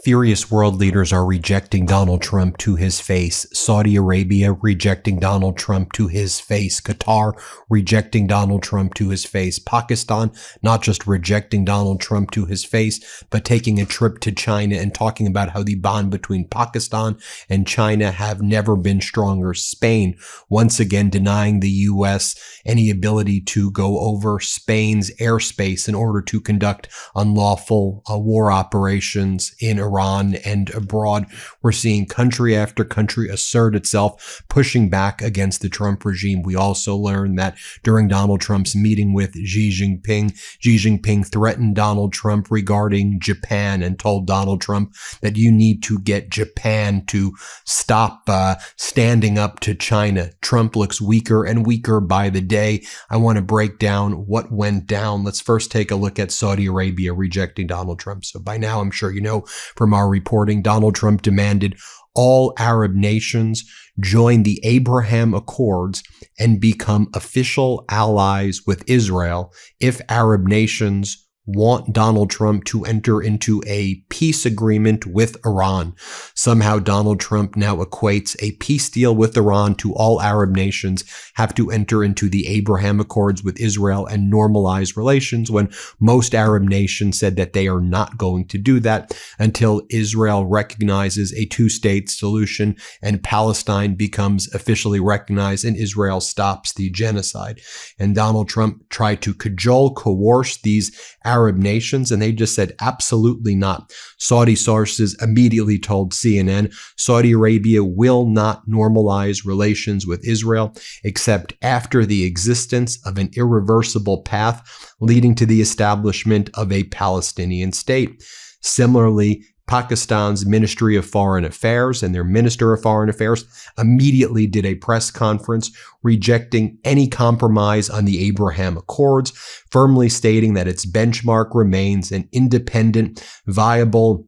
Furious world leaders are rejecting Donald Trump to his face. Saudi Arabia rejecting Donald Trump to his face. Qatar rejecting Donald Trump to his face. Pakistan not just rejecting Donald Trump to his face, but taking a trip to China and talking about how the bond between Pakistan and China have never been stronger. Spain once again denying the U.S. any ability to go over Spain's airspace in order to conduct unlawful war operations in Iran and abroad. We're seeing country after country assert itself, pushing back against the Trump regime. We also learned that during Donald Trump's meeting with Xi Jinping threatened Donald Trump regarding Japan and told Donald Trump that you need to get Japan to stop standing up to China. Trump looks weaker and weaker by the day. I want to break down what went down. Let's first take a look at Saudi Arabia rejecting Donald Trump. So by now, I'm sure you know from our reporting, Donald Trump demanded all Arab nations join the Abraham Accords and become official allies with Israel if Arab nations want Donald Trump to enter into a peace agreement with Iran. Somehow Donald Trump now equates a peace deal with Iran to all Arab nations have to enter into the Abraham Accords with Israel and normalize relations, when most Arab nations said that they are not going to do that until Israel recognizes a two-state solution and Palestine becomes officially recognized and Israel stops the genocide. And Donald Trump tried to coerce these Arab nations, and they just said absolutely not. Saudi sources immediately told CNN Saudi Arabia will not normalize relations with Israel except after the existence of an irreversible path leading to the establishment of a Palestinian state. Similarly, Pakistan's Ministry of Foreign Affairs and their Minister of Foreign Affairs immediately did a press conference rejecting any compromise on the Abraham Accords, firmly stating that its benchmark remains an independent, viable,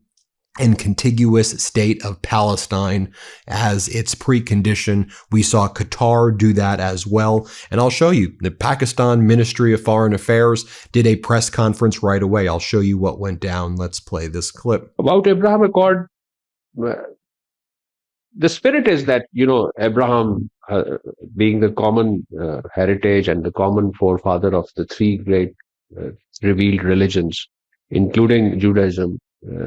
and contiguous state of Palestine as its precondition. We saw Qatar do that as well. And I'll show you, the Pakistan Ministry of Foreign Affairs did a press conference right away. I'll show you what went down. Let's play this clip. About Abraham Accord, the spirit is that, Abraham being the common heritage and the common forefather of the three great revealed religions, including Judaism,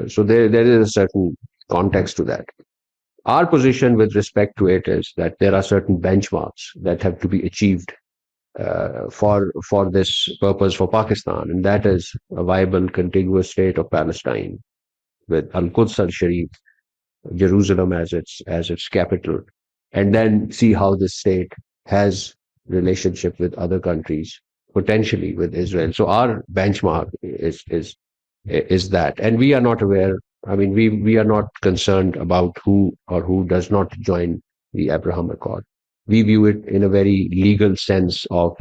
so there is a certain context to that. Our position with respect to it is that there are certain benchmarks that have to be achieved for this purpose for Pakistan, and that is a viable, contiguous state of Palestine with Al-Quds al-Sharif, Jerusalem as its capital, and then see how this state has relationship with other countries, potentially with Israel. So our benchmark is that, and we are not aware. I mean, we are not concerned about who does not join the Abraham Accord. We view it in a very legal sense of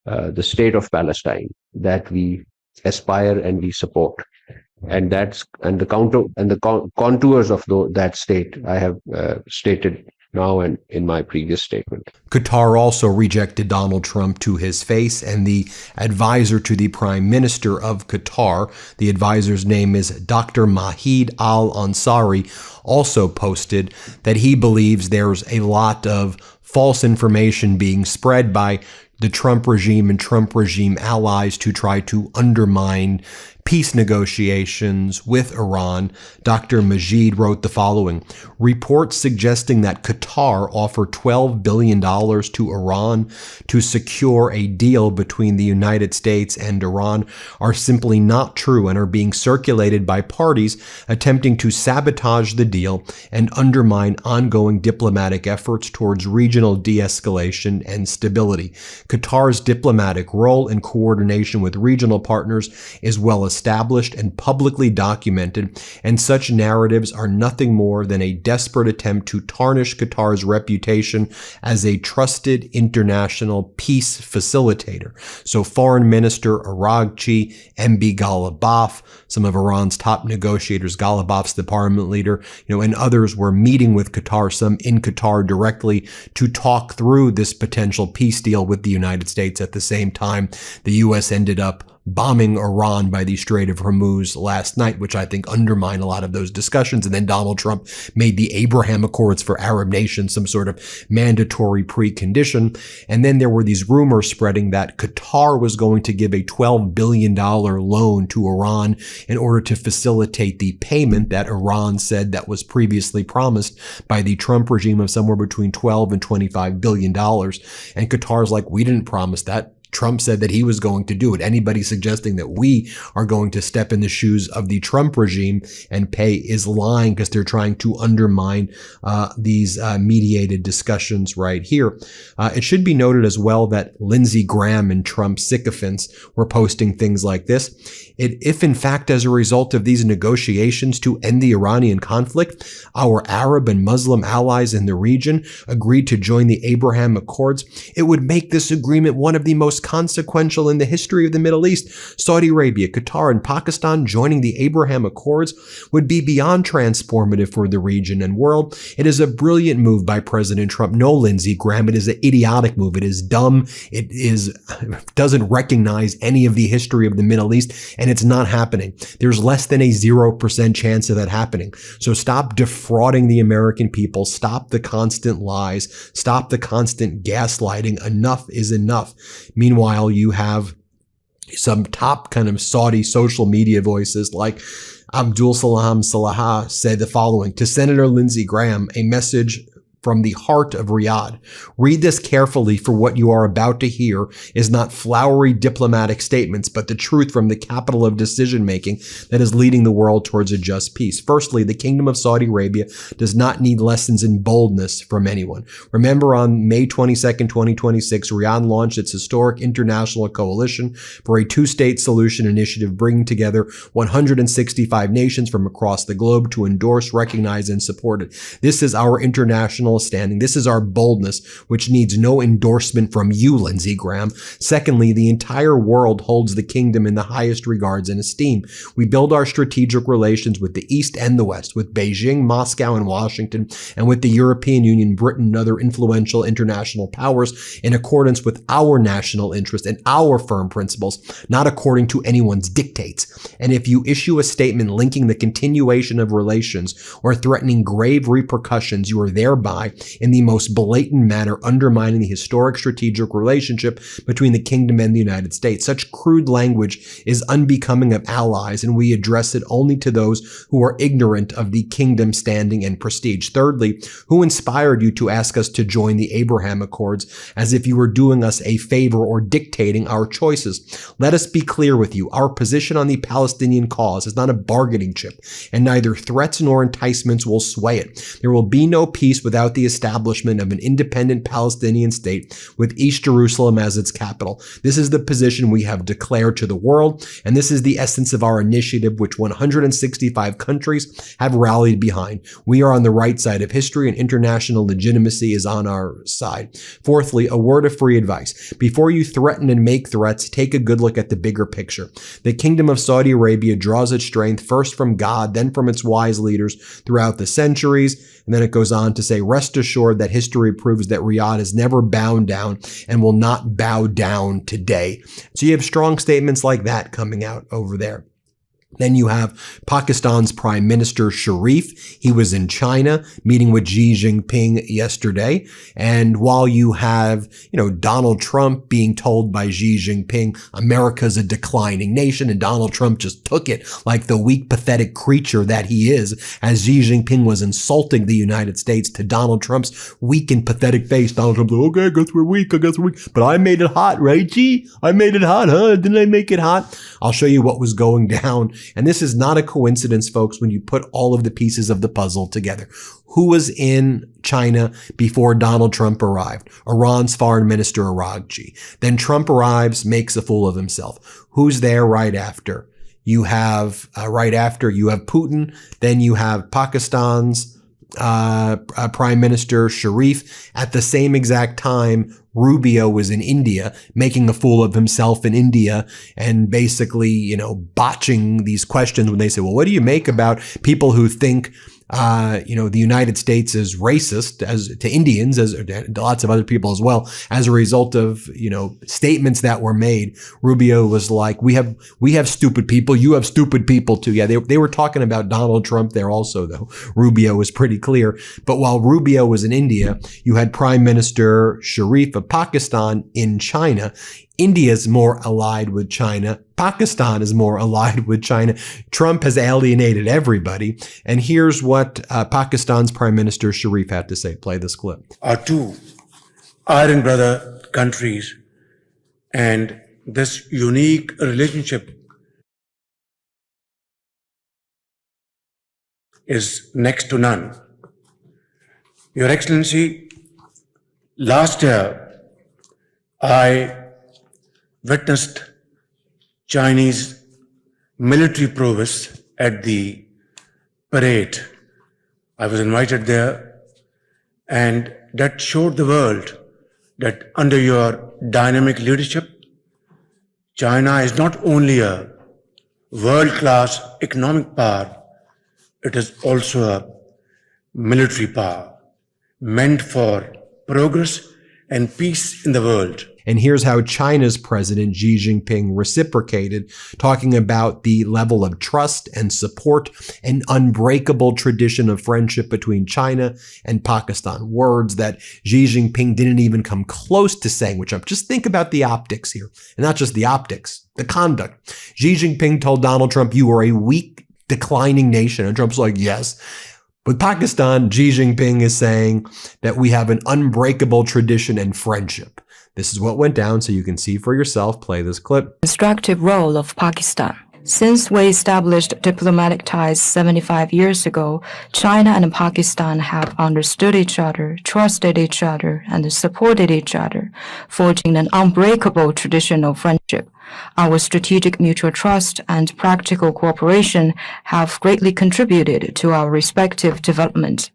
the state of Palestine that we aspire and we support, and the contours of that state I have stated now and in my previous statement. Qatar also rejected Donald Trump to his face, and the advisor to the Prime Minister of Qatar, the advisor's name is Dr. Mahid Al-Ansari, also posted that he believes there's a lot of false information being spread by the Trump regime and Trump regime allies to try to undermine peace negotiations with Iran. Dr. Majid wrote the following: reports suggesting that Qatar offered $12 billion to Iran to secure a deal between the United States and Iran are simply not true and are being circulated by parties attempting to sabotage the deal and undermine ongoing diplomatic efforts towards regional de-escalation and stability. Qatar's diplomatic role and coordination with regional partners is well established and publicly documented, and such narratives are nothing more than a desperate attempt to tarnish Qatar's reputation as a trusted international peace facilitator. So Foreign Minister Aragchi, MB Ghalibaf, some of Iran's top negotiators, Ghalibaf's the parliament leader, and others were meeting with Qatar, some in Qatar directly, to talk through this potential peace deal with the United States. At the same time, the U.S. ended up bombing Iran by the Strait of Hormuz last night, which I think undermined a lot of those discussions. And then Donald Trump made the Abraham Accords for Arab nations some sort of mandatory precondition. And then there were these rumors spreading that Qatar was going to give a $12 billion loan to Iran in order to facilitate the payment that Iran said that was previously promised by the Trump regime of somewhere between $12 and $25 billion. And Qatar's like, we didn't promise that. Trump said that he was going to do it. Anybody suggesting that we are going to step in the shoes of the Trump regime and pay is lying, because they're trying to undermine these mediated discussions right here. It should be noted as well that Lindsey Graham and Trump sycophants were posting things like this. If in fact, as a result of these negotiations to end the Iranian conflict, our Arab and Muslim allies in the region agreed to join the Abraham Accords, it would make this agreement one of the most consequential in the history of the Middle East. Saudi Arabia, Qatar, and Pakistan joining the Abraham Accords would be beyond transformative for the region and world. It is a brilliant move by President Trump. No, Lindsey Graham, it is an idiotic move. It is dumb. Doesn't recognize any of the history of the Middle East, and it's not happening. There's less than a 0% chance of that happening. So stop defrauding the American people. Stop the constant lies. Stop the constant gaslighting. Enough is enough. Meanwhile, you have some top kind of Saudi social media voices like Abdul Salam Salaha said the following: to Senator Lindsey Graham, a message from the heart of Riyadh. Read this carefully, for what you are about to hear is not flowery diplomatic statements, but the truth from the capital of decision-making that is leading the world towards a just peace. Firstly, the Kingdom of Saudi Arabia does not need lessons in boldness from anyone. Remember, on May 22nd, 2026, Riyadh launched its historic international coalition for a two-state solution initiative, bringing together 165 nations from across the globe to endorse, recognize, and support it. This is our international standing. This is our boldness, which needs no endorsement from you, Lindsey Graham. Secondly, the entire world holds the kingdom in the highest regards and esteem. We build our strategic relations with the East and the West, with Beijing, Moscow, and Washington, and with the European Union, Britain, and other influential international powers in accordance with our national interest and our firm principles, not according to anyone's dictates. And if you issue a statement linking the continuation of relations or threatening grave repercussions, you are thereby, in the most blatant manner, undermining the historic strategic relationship between the kingdom and the United States. Such crude language is unbecoming of allies, and we address it only to those who are ignorant of the kingdom's standing and prestige. Thirdly, who inspired you to ask us to join the Abraham Accords, as if you were doing us a favor or dictating our choices? Let us be clear with you. Our position on the Palestinian cause is not a bargaining chip, and neither threats nor enticements will sway it. There will be no peace without the establishment of an independent Palestinian state with East Jerusalem as its capital. This is the position we have declared to the world, and this is the essence of our initiative, which 165 countries have rallied behind. We are on the right side of history, and international legitimacy is on our side. Fourthly, a word of free advice. Before you threaten and make threats, take a good look at the bigger picture. The Kingdom of Saudi Arabia draws its strength first from God, then from its wise leaders throughout the centuries. And then it goes on to say, rest assured that history proves that Riyadh has never bowed down and will not bow down today. So you have strong statements like that coming out over there. Then you have Pakistan's Prime Minister Sharif. He was in China meeting with Xi Jinping yesterday. And while you have, Donald Trump being told by Xi Jinping, America's a declining nation, and Donald Trump just took it like the weak, pathetic creature that he is, as Xi Jinping was insulting the United States to Donald Trump's weak and pathetic face. Donald Trump's like, okay, I guess we're weak. But I made it hot, right, Xi? I made it hot, huh? Didn't I make it hot? I'll show you what was going down. And this is not a coincidence, folks, when you put all of the pieces of the puzzle together. Who was in China before Donald Trump arrived? Iran's Foreign Minister Araghchi. Then Trump arrives, makes a fool of himself. Who's there right after? You have Putin. Then you have Pakistan's Prime Minister Sharif. At the same exact time, Rubio was in India, making a fool of himself in India, and basically, botching these questions when they say, well, what do you make about people who think the United States is racist as to Indians, as to lots of other people as well, as a result of, statements that were made. Rubio was like, we have stupid people. You have stupid people too. Yeah, they were talking about Donald Trump there also, though. Rubio was pretty clear. But while Rubio was in India, you had Prime Minister Sharif of Pakistan in China. India's more allied with China. Pakistan is more allied with China. Trump has alienated everybody. And here's what Pakistan's Prime Minister Sharif had to say. Play this clip. Our two iron brother countries, and this unique relationship is next to none. Your Excellency, last year I witnessed Chinese military prowess at the parade. I was invited there, and that showed the world that under your dynamic leadership, China is not only a world-class economic power, it is also a military power meant for progress and peace in the world. And here's how China's President Xi Jinping reciprocated, talking about the level of trust and support, an unbreakable tradition of friendship between China and Pakistan. Words that Xi Jinping didn't even come close to saying, which just think about the optics here. And not just the optics, the conduct. Xi Jinping told Donald Trump, you are a weak, declining nation. And Trump's like, yes. With Pakistan, Xi Jinping is saying that we have an unbreakable tradition and friendship. This is what went down, so you can see for yourself. Play this clip. Constructive role of Pakistan. Since we established diplomatic ties 75 years ago, China and Pakistan have understood each other, trusted each other, and supported each other, forging an unbreakable tradition of friendship. Our strategic mutual trust and practical cooperation have greatly contributed to our respective development.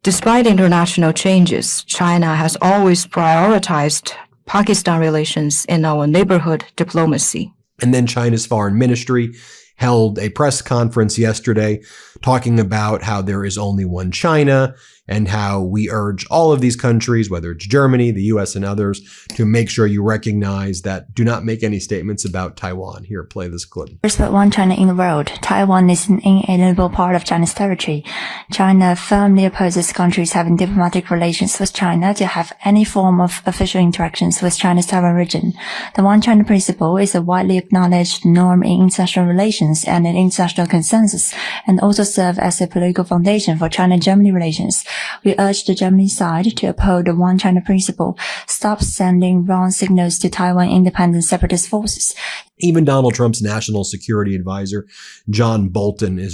Despite international changes, China has always prioritized Pakistan relations in our neighborhood diplomacy. And then China's foreign ministry held a press conference yesterday talking about how there is only one China and how we urge all of these countries, whether it's Germany, the US, and others, to make sure you recognize that do not make any statements about Taiwan. Here, play this clip. There's but one China in the world. Taiwan is an inalienable part of China's territory. China firmly opposes countries having diplomatic relations with China to have any form of official interactions with China's Taiwan region. The One China principle is a widely acknowledged norm in international relations and an international consensus, and also serve as a political foundation for China-Germany relations. We urge the Germany side to uphold the One China principle, stop sending wrong signals to Taiwan independent separatist forces. Even Donald Trump's national security advisor, John Bolton,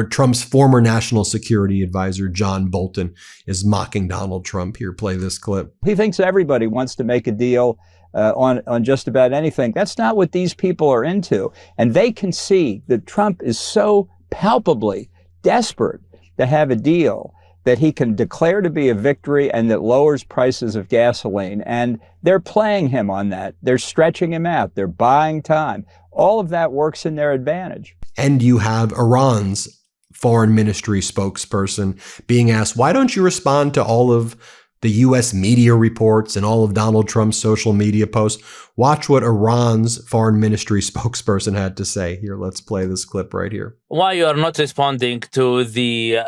Trump's former national security advisor, John Bolton, is mocking Donald Trump. Here, play this clip. He thinks everybody wants to make a deal on just about anything. That's not what these people are into. And they can see that Trump is so palpably desperate to have a deal that he can declare to be a victory and that lowers prices of gasoline. And they're playing him on that. They're stretching him out. They're buying time. All of that works in their advantage. And you have Iran's foreign ministry spokesperson being asked, why don't you respond to all of the U.S. media reports and all of Donald Trump's social media posts? Watch what Iran's foreign ministry spokesperson had to say. Here, let's play this clip right here. Why you are not responding to the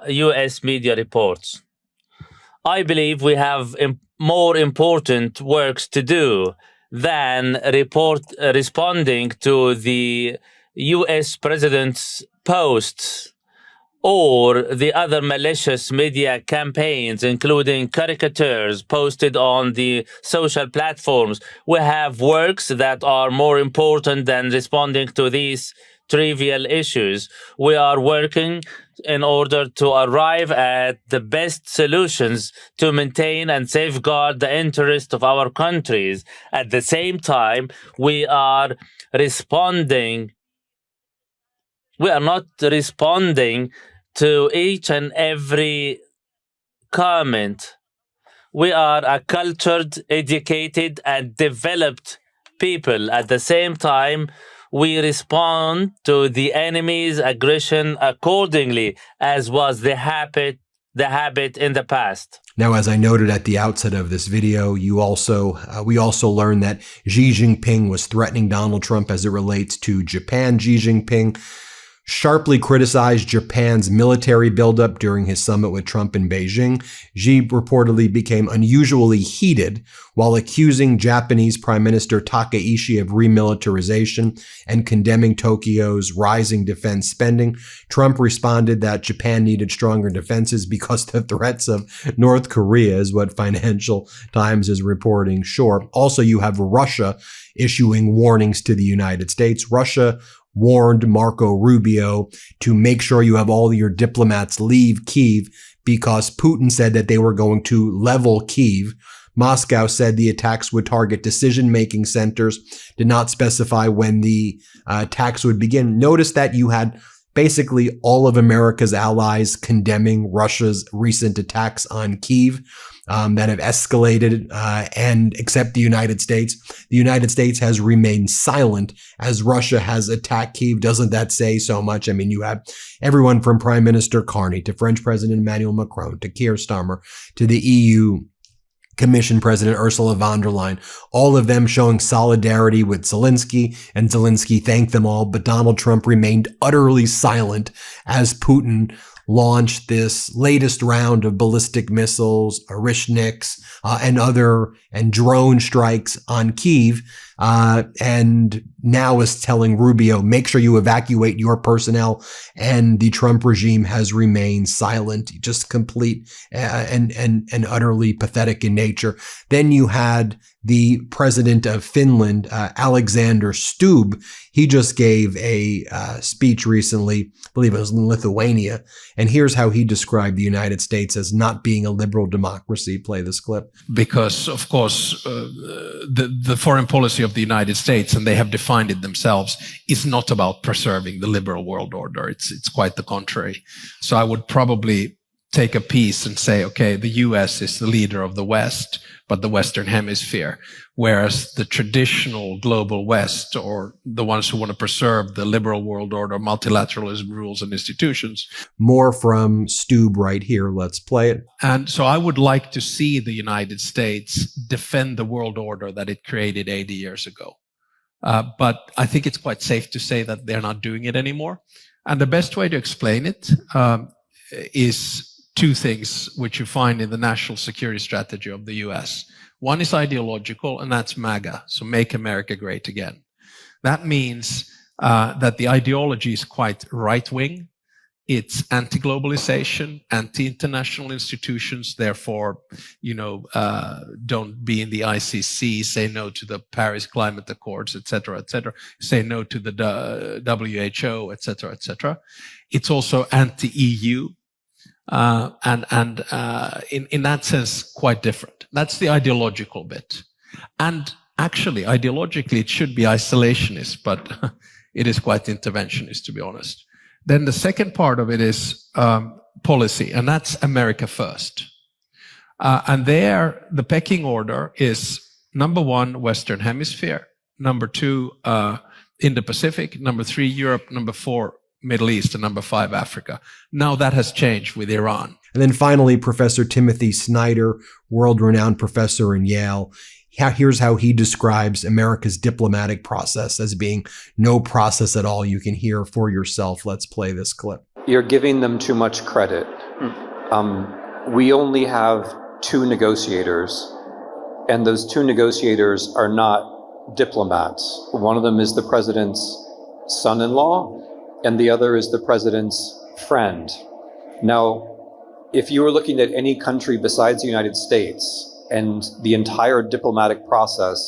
U.S. media reports? I believe we have more important works to do than responding to the U.S. president's posts or the other malicious media campaigns, including caricatures posted on the social platforms. We have works that are more important than responding to these trivial issues. We are working in order to arrive at the best solutions to maintain and safeguard the interest of our countries. At the same time, we are not responding to each and every comment. We are a cultured, educated, and developed people. At the same time, we respond to the enemy's aggression accordingly, as was the habit in the past. Now, as I noted at the outset of this video, we also learned that Xi Jinping was threatening Donald Trump as it relates to Japan. Xi Jinping sharply criticized Japan's military buildup during his summit with Trump in Beijing. Xi reportedly became unusually heated while accusing Japanese Prime Minister Takaishi of remilitarization and condemning Tokyo's rising defense spending. Trump responded that Japan needed stronger defenses because the threats of North Korea is what Financial Times is reporting. Sure. Also, you have Russia issuing warnings to the United States. Russia warned Marco Rubio to make sure you have all your diplomats leave Kyiv because Putin said that they were going to level Kyiv. Moscow said the attacks would target decision-making centers, did not specify when the attacks would begin. Notice that you had basically all of America's allies condemning Russia's recent attacks on Kyiv that have escalated, and except the United States. The United States has remained silent as Russia has attacked Kyiv. Doesn't that say so much? I mean, you have everyone from Prime Minister Carney to French President Emmanuel Macron to Keir Starmer to the EU Commission President Ursula von der Leyen, all of them showing solidarity with Zelensky, and Zelensky thanked them all, but Donald Trump remained utterly silent as Putin launched this latest round of ballistic missiles, Orishniks, and drone strikes on Kyiv, and now is telling Rubio, make sure you evacuate your personnel, and the Trump regime has remained silent, just complete and utterly pathetic in nature. Then you had the president of Finland, Alexander Stubb. He just gave a speech recently, I believe it was in Lithuania, and here's how he described the United States as not being a liberal democracy. Play this clip. Because, of course, the foreign policy of the United States, and they have defined it themselves, is not about preserving the liberal world order. It's quite the contrary. So I would probably take a piece and say, okay, the US is the leader of the West, but the Western Hemisphere, whereas the traditional global West, or the ones who want to preserve the liberal world order, multilateralism, rules and institutions. More from Stubb right here. Let's play it. And so I would like to see the United States defend the world order that it created 80 years ago. But I think it's quite safe to say that they're not doing it anymore. And the best way to explain it is two things which you find in the national security strategy of the US. One is ideological, and that's MAGA, so Make America Great Again. That means that the ideology is quite right-wing. It's anti-globalization, anti-international institutions, therefore, don't be in the ICC, say no to the Paris Climate Accords, etc., say no to the WHO, etc. It's also anti-EU. And in that sense, quite different. That's the ideological bit. And actually, ideologically, it should be isolationist, but it is quite interventionist, to be honest. Then the second part of it is policy, and that's America first. And there, the pecking order is number one, Western Hemisphere, number two, Indo-Pacific, number three, Europe, number four, Middle East, and number five, Africa. Now that has changed with Iran. And then finally, Professor Timothy Snyder, world-renowned professor in Yale. Here's how he describes America's diplomatic process as being no process at all. You can hear for yourself. Let's play this clip. You're giving them too much credit. We only have two negotiators, and those two negotiators are not diplomats. One of them is the president's son-in-law, and the other is the president's friend. Now, if you were looking at any country besides the United States and the entire diplomatic process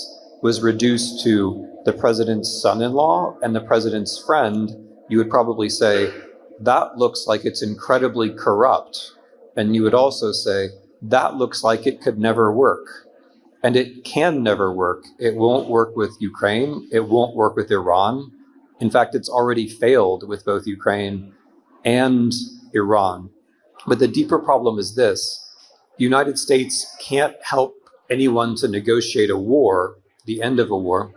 was reduced to the president's son-in-law and the president's friend, you would probably say, that looks like it's incredibly corrupt. And you would also say, that looks like it could never work. And it can never work. It won't work with Ukraine. It won't work with Iran. In fact, it's already failed with both Ukraine and Iran. But the deeper problem is this. The United States can't help anyone to negotiate a war, the end of a war,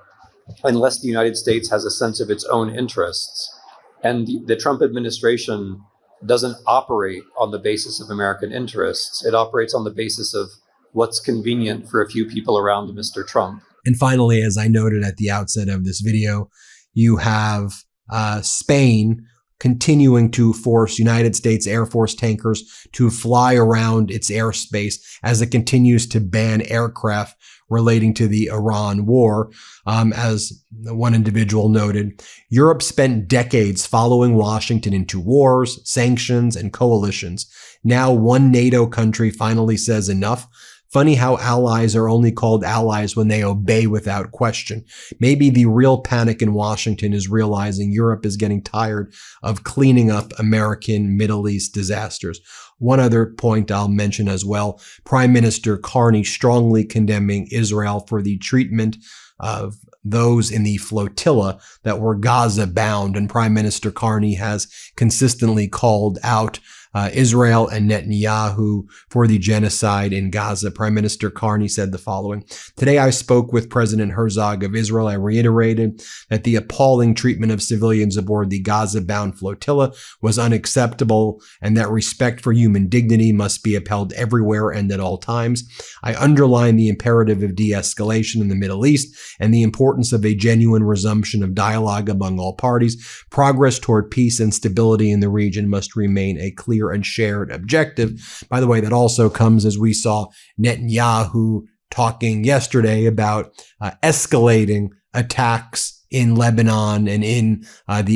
unless the United States has a sense of its own interests. And the Trump administration doesn't operate on the basis of American interests. It operates on the basis of what's convenient for a few people around Mr. Trump. And finally, as I noted at the outset of this video, you have Spain continuing to force United States Air Force tankers to fly around its airspace as it continues to ban aircraft relating to the Iran war. As one individual noted, Europe spent decades following Washington into wars, sanctions, and coalitions. Now one NATO country finally says enough. Funny how allies are only called allies when they obey without question. Maybe the real panic in Washington is realizing Europe is getting tired of cleaning up American Middle East disasters. One other point I'll mention as well, Prime Minister Carney strongly condemning Israel for the treatment of those in the flotilla that were Gaza bound. And Prime Minister Carney has consistently called out Israel and Netanyahu for the genocide in Gaza. Prime Minister Carney said the following: "Today I spoke with President Herzog of Israel. I reiterated that the appalling treatment of civilians aboard the Gaza-bound flotilla was unacceptable and that respect for human dignity must be upheld everywhere and at all times. I underlined the imperative of de-escalation in the Middle East and the importance of a genuine resumption of dialogue among all parties. Progress toward peace and stability in the region must remain a clear and shared objective." By the way, that also comes as we saw Netanyahu talking yesterday about escalating attacks in Lebanon and in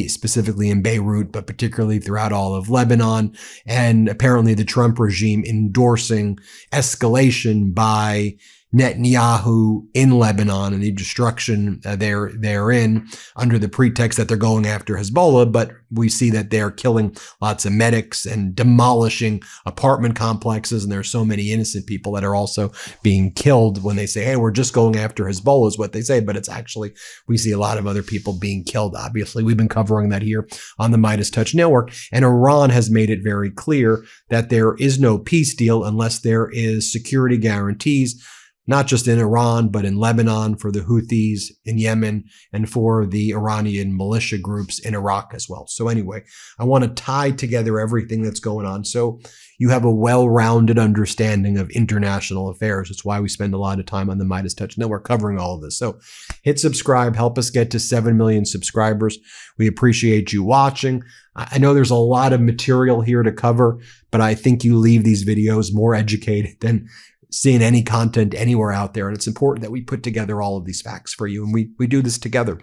specifically in Beirut, but particularly throughout all of Lebanon. And apparently the Trump regime endorsing escalation by Netanyahu in Lebanon and the destruction therein under the pretext that they're going after Hezbollah. But we see that they're killing lots of medics and demolishing apartment complexes. And there are so many innocent people that are also being killed when they say, hey, we're just going after Hezbollah is what they say. But it's actually, we see a lot of other people being killed. Obviously, we've been covering that here on the MeidasTouch Network. And Iran has made it very clear that there is no peace deal unless there is security guarantees, not just in Iran, but in Lebanon for the Houthis, in Yemen, and for the Iranian militia groups in Iraq as well. So anyway, I want to tie together everything that's going on so you have a well-rounded understanding of international affairs. That's why we spend a lot of time on the MeidasTouch Network covering all of this. So hit subscribe, help us get to 7 million subscribers. We appreciate you watching. I know there's a lot of material here to cover, but I think you leave these videos more educated than seeing any content anywhere out there. And it's important that we put together all of these facts for you. And we do this together.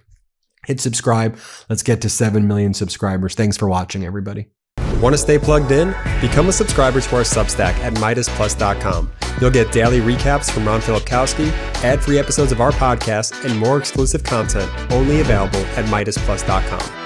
Hit subscribe. Let's get to 7 million subscribers. Thanks for watching, everybody. Want to stay plugged in? Become a subscriber to our Substack at MeidasPlus.com. You'll get daily recaps from Ron Filipkowski, ad-free episodes of our podcast, and more exclusive content only available at MeidasPlus.com.